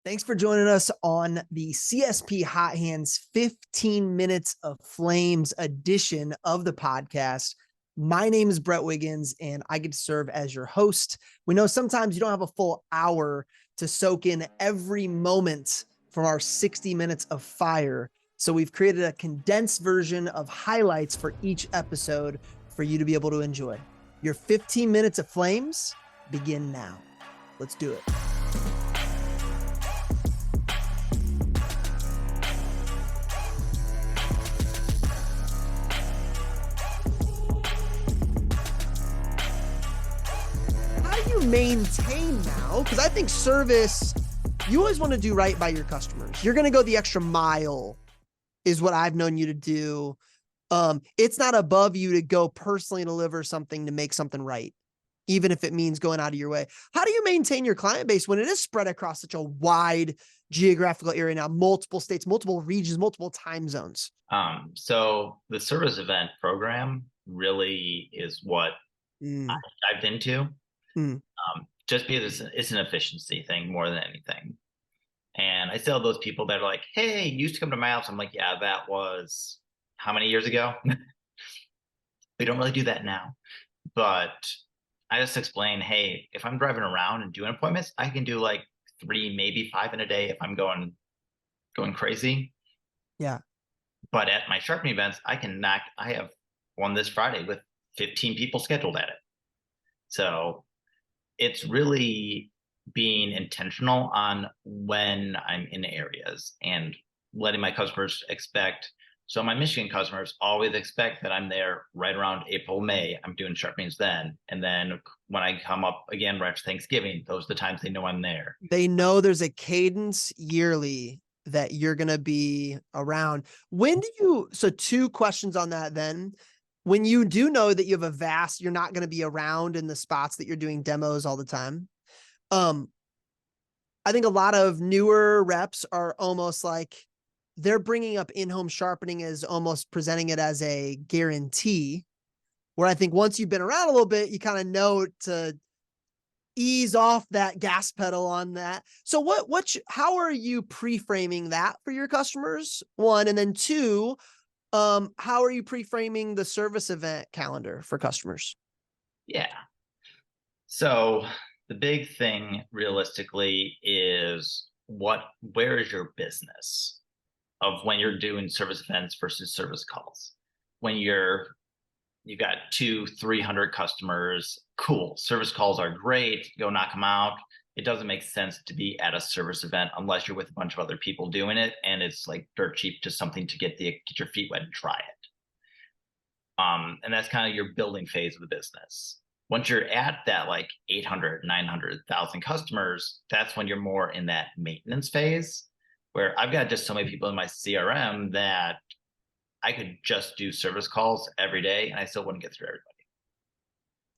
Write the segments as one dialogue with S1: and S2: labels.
S1: Thanks for joining us on the CSP Hot Hands 15 Minutes of Flames edition of the podcast. My name is Brett Wiggins, and I get to serve as your host. We know sometimes you don't have a full hour to soak in every moment from our 60 minutes of fire. So we've created a condensed version of highlights for each episode for you to be able to enjoy. Your 15 minutes of flames begin now. Let's do it. Maintain now, because I think service, you always want to do right by your customers. You're going to go the extra mile is what I've known you to do. It's not above you to go personally deliver something to make something right, even if it means going out of your way. How do you maintain your client base when it is spread across such a wide geographical area now, multiple states, multiple regions, multiple time zones?
S2: So the service event program really is what I dived into. Just because it's an efficiency thing more than anything. And I still have those people that are like, hey, you used to come to my house. I'm like, yeah, that was how many years ago? We don't really do that now. But I just explain, hey, if I'm driving around and doing appointments, I can do like 3, maybe 5 in a day if I'm going crazy.
S1: Yeah.
S2: But at my sharpening events, I have one this Friday with 15 people scheduled at it. So it's really being intentional on when I'm in areas and letting my customers expect. So my Michigan customers always expect that I'm there right around April, May. I'm doing sharpenings then. And then when I come up again right after Thanksgiving, those are the times they know I'm there.
S1: They know there's a cadence yearly that you're going to be around. So 2 questions on that then. When you do know that you have you're not going to be around in the spots that you're doing demos all the time. I think a lot of newer reps are almost like they're bringing up in-home sharpening as almost presenting it as a guarantee, where I think once you've been around a little bit, you kind of know to ease off that gas pedal on that. So how are you pre-framing that for your customers? 1, and then 2, how are you pre-framing the service event calendar for customers?
S2: Yeah. So the big thing realistically is where is your business of when you're doing service events versus service calls? When you got 200-300 customers, cool. Service calls are great. Go knock them out. It doesn't make sense to be at a service event unless you're with a bunch of other people doing it, and it's like dirt cheap, just something to get your feet wet and try it. And that's kind of your building phase of the business. Once you're at that like 800, 900, 1,000 customers, that's when you're more in that maintenance phase, where I've got just so many people in my CRM that I could just do service calls every day and I still wouldn't get through everybody.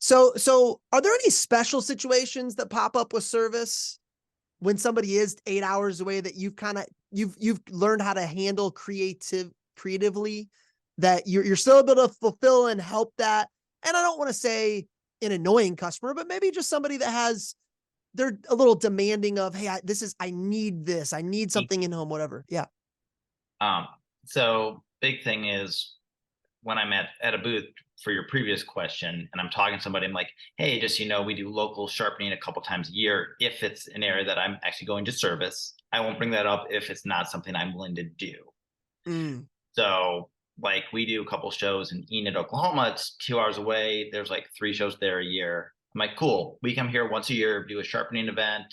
S1: So are there any special situations that pop up with service when somebody is 8 hours away that you've learned how to handle creatively, that you're still able to fulfill and help that? And I don't want to say an annoying customer, but maybe just somebody that they're a little demanding of, hey, I need this. I need something in home, whatever. Yeah.
S2: So big thing is when I'm at a booth for your previous question and I'm talking to somebody, I'm like, hey, just, we do local sharpening a couple times a year. If it's an area that I'm actually going to service, I won't bring that up if it's not something I'm willing to do. So like we do a couple shows in Enid, Oklahoma. It's 2 hours away. There's like 3 shows there a year. I'm like, cool. We come here once a year, do a sharpening event.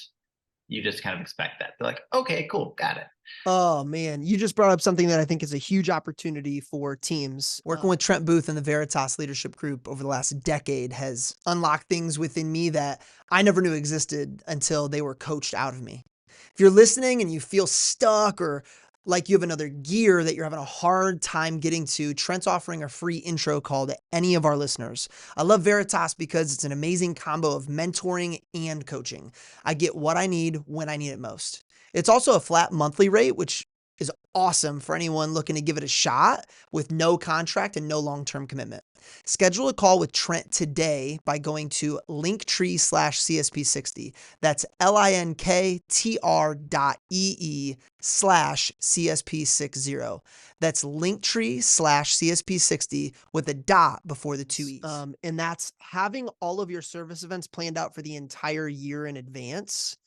S2: You just kind of expect that. They're like, okay, cool. Got it.
S1: Oh man, you just brought up something that I think is a huge opportunity for teams. Working with Trent Booth and the Veritas Leadership Group over the last decade has unlocked things within me that I never knew existed until they were coached out of me. If you're listening and you feel stuck or like you have another gear that you're having a hard time getting to, Trent's offering a free intro call to any of our listeners. I love Veritas because it's an amazing combo of mentoring and coaching. I get what I need when I need it most. It's also a flat monthly rate, which is awesome for anyone looking to give it a shot with no contract and no long-term commitment. Schedule a call with Trent today by going to linktree/CSP60. That's linktr.ee/CSP60. That's linktree/CSP60 with a dot before the two E's. And that's having all of your service events planned out for the entire year in advance.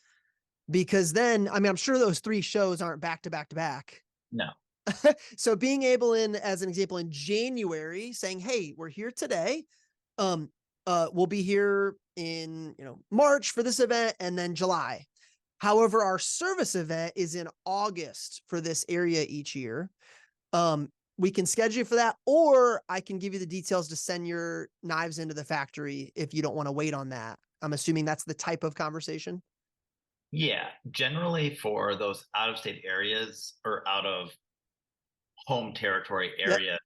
S1: Because then, I mean, I'm sure those 3 shows aren't back to back to back.
S2: No.
S1: So being able as an example, in January saying, "Hey, we're here today. We'll be here in, March for this event and then July. However, our service event is in August for this area each year. We can schedule you for that, or I can give you the details to send your knives into the factory if you don't want to wait on that." I'm assuming that's the type of conversation.
S2: Yeah, generally for those out of state areas or out of home territory
S1: Yep.
S2: area,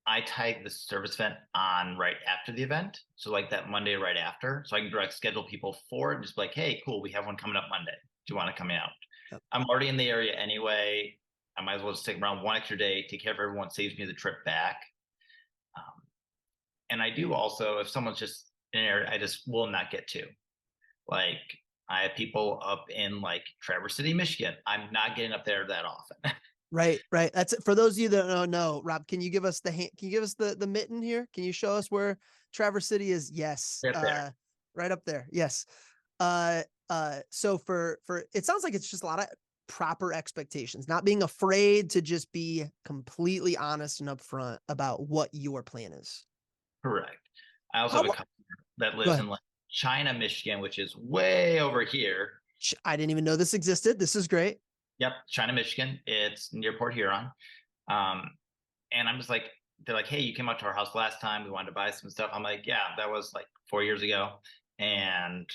S2: I tag the service event on right after the event. So like that Monday right after. So I can direct schedule people for it. Just be like, hey, cool, we have one coming up Monday. Do you want to come out?
S1: Yep.
S2: I'm already in the area anyway. I might as well just take around one extra day, take care of everyone, saves me the trip back. And I do also, if someone's just in an area I just will not get to. Like I have people up in like Traverse City, Michigan. I'm not getting up there that often.
S1: Right. That's it. For those of you that don't know, Rob, can you give us can you give us the mitten here? Can you show us where Traverse City is? Yes.
S2: Right there.
S1: Right up there. Yes. So for it sounds like it's just a lot of proper expectations, not being afraid to just be completely honest and upfront about what your plan is.
S2: Correct. I also
S1: How
S2: have a
S1: lo-
S2: customer that
S1: Go
S2: lives
S1: ahead.
S2: in like China, Michigan, which is way over here.
S1: I didn't even know this existed. This is great.
S2: Yep, China, Michigan. It's near Port Huron. Um, and I'm just like, they're like, hey, you came out to our house last time. We wanted to buy some stuff. I'm like, yeah, that was like 4 years ago. And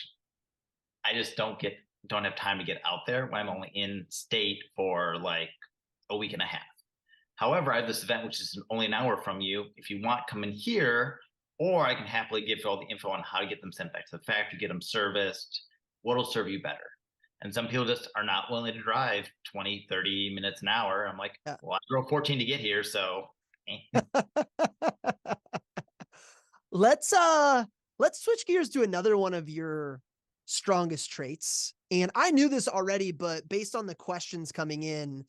S2: I just don't have time to get out there when I'm only in state for like a week and a half. However, I have this event which is only an hour from you. If you want, come in here, or I can happily give you all the info on how to get them sent back to the factory, get them serviced, what'll serve you better. And some people just are not willing to drive 20, 30 minutes an hour. I'm like,
S1: Yeah.
S2: well, I drove 14 to get here. So
S1: let's switch gears to another one of your strongest traits. And I knew this already, but based on the questions coming in,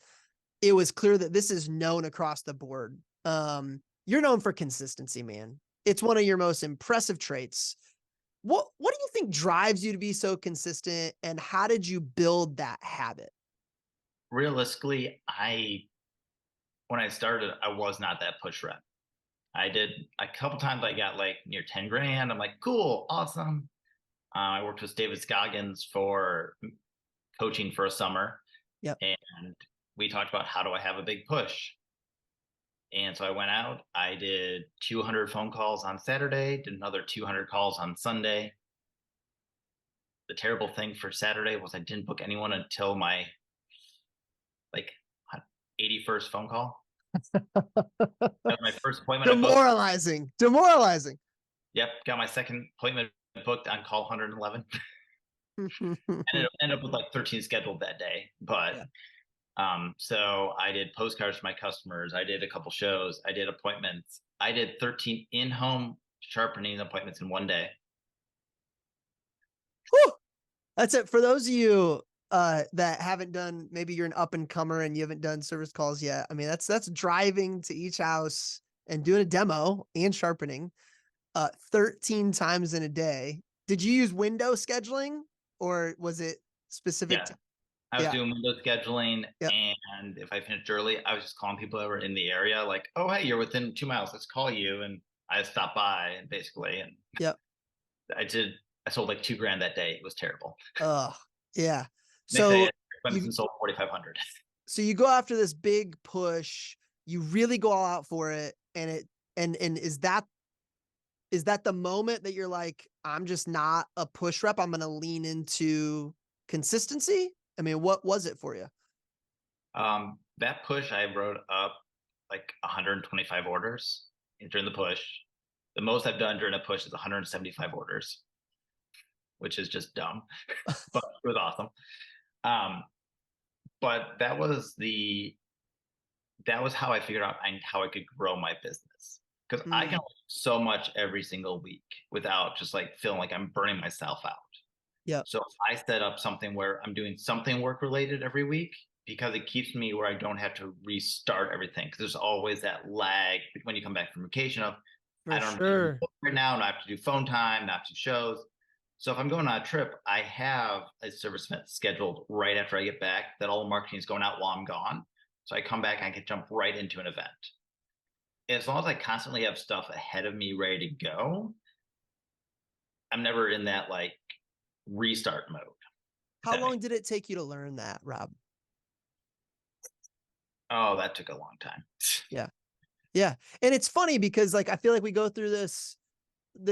S1: it was clear that this is known across the board. You're known for consistency, man. It's one of your most impressive traits. What do you think drives you to be so consistent, and how did you build that habit?
S2: realistically, when I started, I was not that push rep. I did a couple times I got like near 10 grand. I'm like, cool, awesome. I worked with David Scoggins for coaching for a summer.
S1: Yep.
S2: And we talked about how do I have a big push. And so I went out, I did 200 phone calls on Saturday, did another 200 calls on Sunday. The terrible thing for Saturday was I didn't book anyone until my like 81st phone call. That was my first appointment I booked.
S1: Demoralizing.
S2: Yep, got my second appointment booked on call 111. And it ended up with like 13 scheduled that day. But so I did postcards for my customers. I did a couple shows. I did appointments. I did 13 in-home sharpening appointments in one day.
S1: Whew. That's it. For those of you that haven't done, maybe you're an up and comer and you haven't done service calls yet. I mean, that's driving to each house and doing a demo and sharpening 13 times in a day. Did you use window scheduling, or was it specific
S2: Yeah,
S1: to?
S2: I was
S1: Yeah.
S2: doing window scheduling,
S1: Yep.
S2: and if I finished early, I was just calling people that were in the area, like, "Oh, hey, you're within 2 miles. Let's call you." And I stopped by, basically, and
S1: Yep.
S2: I did. I sold like 2 grand that day. It was terrible.
S1: Yeah.
S2: Next day,
S1: So
S2: I
S1: you
S2: sold 4,500.
S1: so you go after this big push, you really go all out for it, and is that the moment that you're like, I'm just not a push rep, I'm gonna lean into consistency? I mean, what was it for you?
S2: That push, I wrote up like 125 orders during the push. The most I've done during a push is 175 orders, which is just dumb, but it was awesome. Um, but that was how I figured out how I could grow my business. Because I can
S1: Mm,
S2: only do so much every single week without just like feeling like I'm burning myself out.
S1: yep,
S2: So if I set up something where I'm doing something work related every week, because it keeps me where I don't have to restart everything. Because there's always that lag when you come back from vacation of I
S1: for
S2: don't have to
S1: sure.
S2: right now, and I have to do phone time, not do shows. So if I'm going on a trip, I have a service event scheduled right after I get back that all the marketing is going out while I'm gone. So I come back and I can jump right into an event. As long as I constantly have stuff ahead of me ready to go, I'm never in that like restart mode. If
S1: How
S2: that
S1: long
S2: makes
S1: did it take you to learn that, Rob?
S2: Oh, that took a long time.
S1: Yeah. Yeah. And it's funny because like I feel like we go through this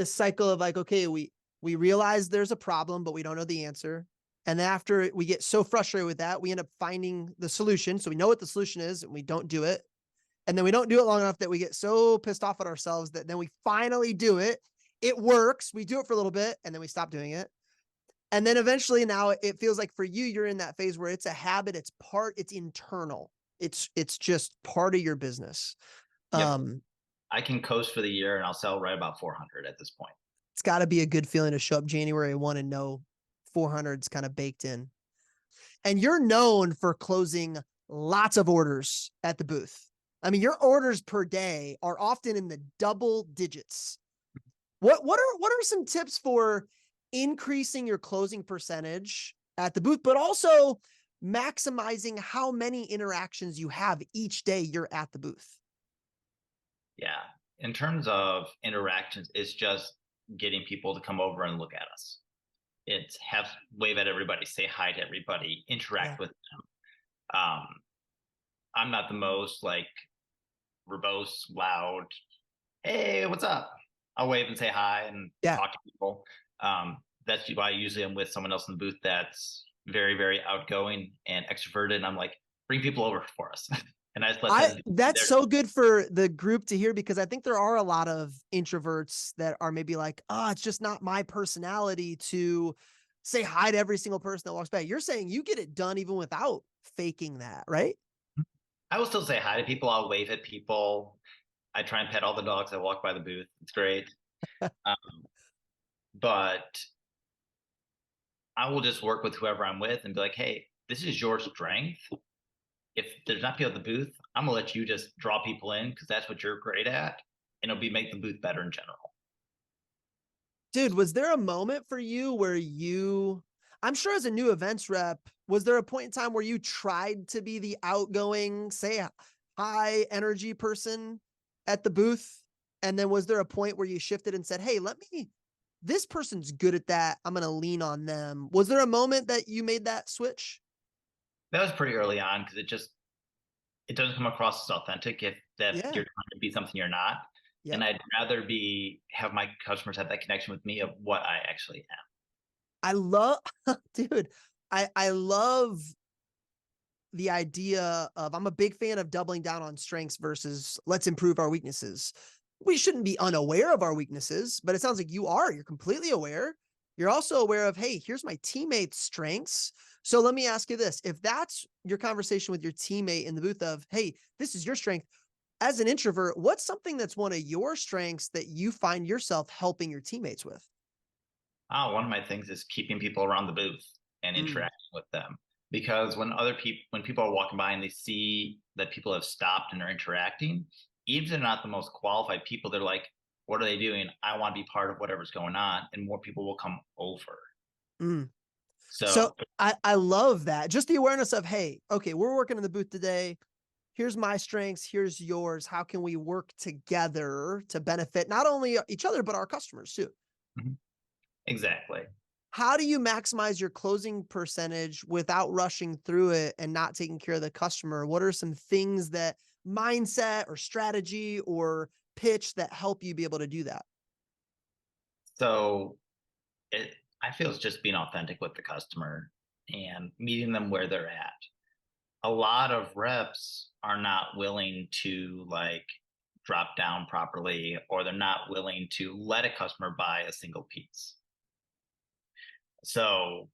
S1: cycle of like, okay, we realize there's a problem, but we don't know the answer. And then after we get so frustrated with that, we end up finding the solution. So we know what the solution is and we don't do it. And then we don't do it long enough that we get so pissed off at ourselves that then we finally do it. It works. We do it for a little bit and then we stop doing it. And then eventually now it feels like for you, you're in that phase where it's a habit. It's internal. It's just part of your business.
S2: Yep.
S1: Um,
S2: I can coast for the year and I'll sell right about 400 at this point.
S1: it's got to be a good feeling to show up January 1 and know 400's kind of baked in. And you're known for closing lots of orders at the booth. I mean, your orders per day are often in the double digits. What are some tips for increasing your closing percentage at the booth, but also maximizing how many interactions you have each day you're at the booth?
S2: Yeah. In terms of interactions, it's just getting people to come over and look at us. It's have wave at everybody, say hi to everybody,
S1: Yeah.
S2: interact with them. I'm not the most like verbose, loud, hey, what's up? I'll wave and say hi and
S1: Yeah.
S2: talk to people. That's why usually I'm with someone else in the booth that's very, very outgoing and extroverted. And I'm like, bring people over for us. And I just let them do
S1: That's
S2: their
S1: so good for the group to hear because I think there are a lot of introverts that are maybe like, oh, it's just not my personality to say hi to every single person that walks by. You're saying you get it done even without faking that, right?
S2: I will still say hi to people. I'll wave at people. I try and pet all the dogs that walk by the booth. It's great. Um, but I will just work with whoever I'm with and be like, hey, this is your strength. If there's not people at the booth, I'm gonna let you just draw people in because that's what you're great at, and it'll be make the booth better in general.
S1: Dude, was there a moment for you where I'm sure as a new events rep, was there a point in time where you tried to be the outgoing, say high energy person at the booth? And then was there a point where you shifted and said, hey, this person's good at that. I'm going to lean on them. Was there a moment that you made that switch?
S2: That was pretty early on because it doesn't come across as authentic if that
S1: Yeah.
S2: you're trying to be something you're not. And
S1: Yep.
S2: I'd rather have my customers have that connection with me of what I actually am.
S1: I love, dude, I love the idea of I'm a big fan of doubling down on strengths versus let's improve our weaknesses. We shouldn't be unaware of our weaknesses, but it sounds like you are. You're completely aware. You're also aware of, hey, here's my teammate's strengths. So let me ask you this. If that's your conversation with your teammate in the booth of, hey, this is your strength, as an introvert, what's something that's one of your strengths that you find yourself helping your teammates with?
S2: One of my things is keeping people around the booth and
S1: Mm,
S2: interacting with them. Because when people are walking by and they see that people have stopped and are interacting, even if they're not the most qualified people, they're like, what are they doing? I want to be part of whatever's going on, and more people will come over.
S1: mm. So
S2: So
S1: I love that. Just the awareness of, hey, okay, we're working in the booth today. Here's my strengths. Here's yours. How can we work together to benefit not only each other, but our customers too?
S2: mhm, exactly.
S1: How do you maximize your closing percentage without rushing through it and not taking care of the customer? What are some things that mindset or strategy or pitch that help you be able to do that?
S2: So it I feel it's just being authentic with the customer and meeting them where they're at. A lot of reps are not willing to like drop down properly, or they're not willing to let a customer buy a single piece. So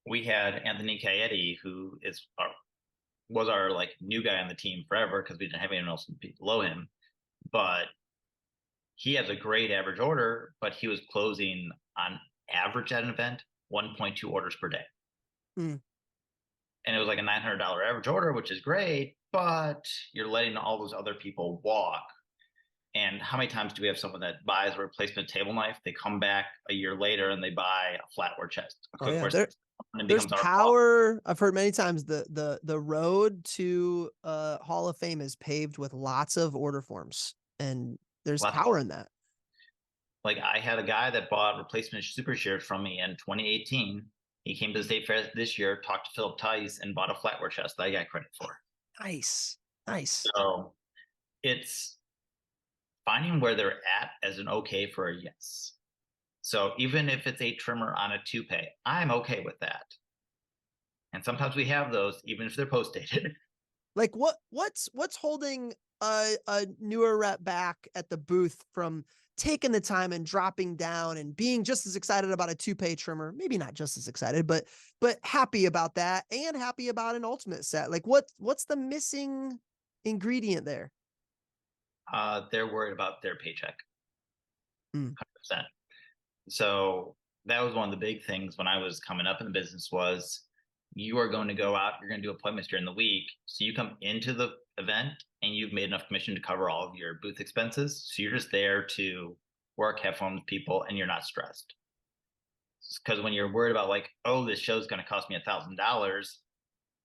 S2: we had Anthony Caetti, who is was our like new guy on the team forever because we didn't have anyone else below him. But he has a great average order, but he was closing on average at an event 1.2 orders per day.
S1: Mm.
S2: And it was like a $900 average order, which is great, but you're letting all those other people walk. And how many times do we have someone that buys a replacement table knife? They come back a year later and they buy a flatware chest, a cookware system, and it
S1: There's
S2: becomes our
S1: power. I've heard many times the road to Hall of Fame is paved with lots of order forms, and there's power in that.
S2: Like I had a guy that bought replacement super shares from me in 2018. He came to the state fair this year, talked to Philip Tice, and bought a flatware chest that I got credit for.
S1: Nice.
S2: So it's finding where they're at as an okay for a yes. So even if it's a trimmer on a toupee, I'm okay with that. And sometimes we have those, even if they're post dated.
S1: Like what's holding a newer rep back at the booth from taking the time and dropping down and being just as excited about a toupee trimmer? Maybe not just as excited, but happy about that and happy about an ultimate set. Like what's the missing ingredient there?
S2: They're worried about their paycheck.
S1: 100%.
S2: So that was one of the big things when I was coming up in the business was you are going to go out, you're going to do appointments during the week. So you come into the event and you've made enough commission to cover all of your booth expenses. So you're just there to work, have fun with people, and you're not stressed. Because when you're worried about like, oh, this show's going to cost me $1,000,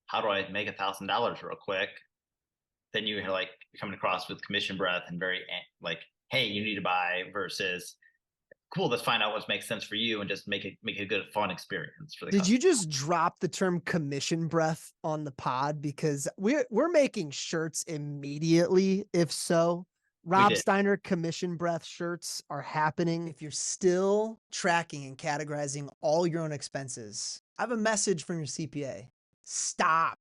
S2: how do I make $1,000 real quick? Then you're like, you're coming across with commission breath and very like, hey, you need to buy versus cool, let's find out what makes sense for you and just make a good, fun experience for the customer.
S1: You just drop the term commission breath on the pod? Because we're making shirts immediately. If so, Rob Steiner commission breath shirts are happening. If you're still tracking and categorizing all your own expenses, I have a message from your CPA. Stop.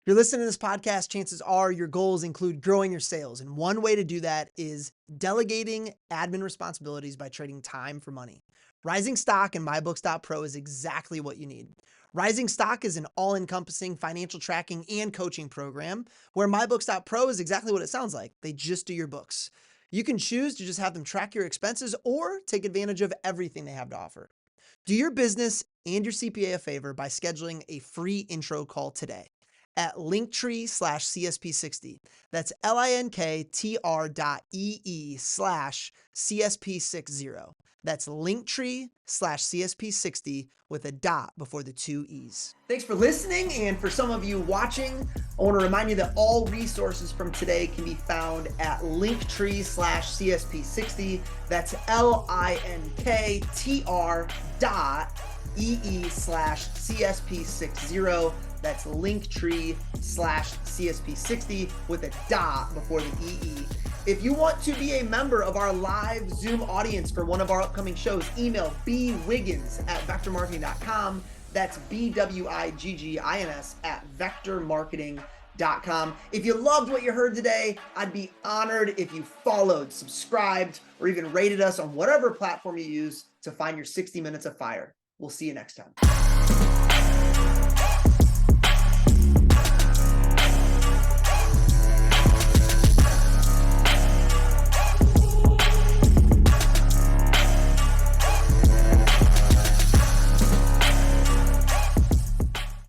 S1: If you're listening to this podcast, chances are your goals include growing your sales. And one way to do that is delegating admin responsibilities by trading time for money. Rising Stock and MyBooks.pro is exactly what you need. Rising Stock is an all-encompassing financial tracking and coaching program where MyBooks.pro is exactly what it sounds like. They just do your books. You can choose to just have them track your expenses or take advantage of everything they have to offer. Do your business and your CPA a favor by scheduling a free intro call today at linktree/CSP60. That's linktr.ee/CSP60. That's linktree/CSP60 with a dot before the two E's. Thanks for listening. And for some of you watching, I want to remind you that all resources from today can be found at linktree/CSP60. That's linktr.ee/CSP60. That's linktree/CSP60 with a dot before the EE. If you want to be a member of our live Zoom audience for one of our upcoming shows, email bwiggins@vectormarketing.com. That's BWIGGINS@vectormarketing.com. If you loved what you heard today, I'd be honored if you followed, subscribed, or even rated us on whatever platform you use to find your 60 minutes of fire. We'll see you next time.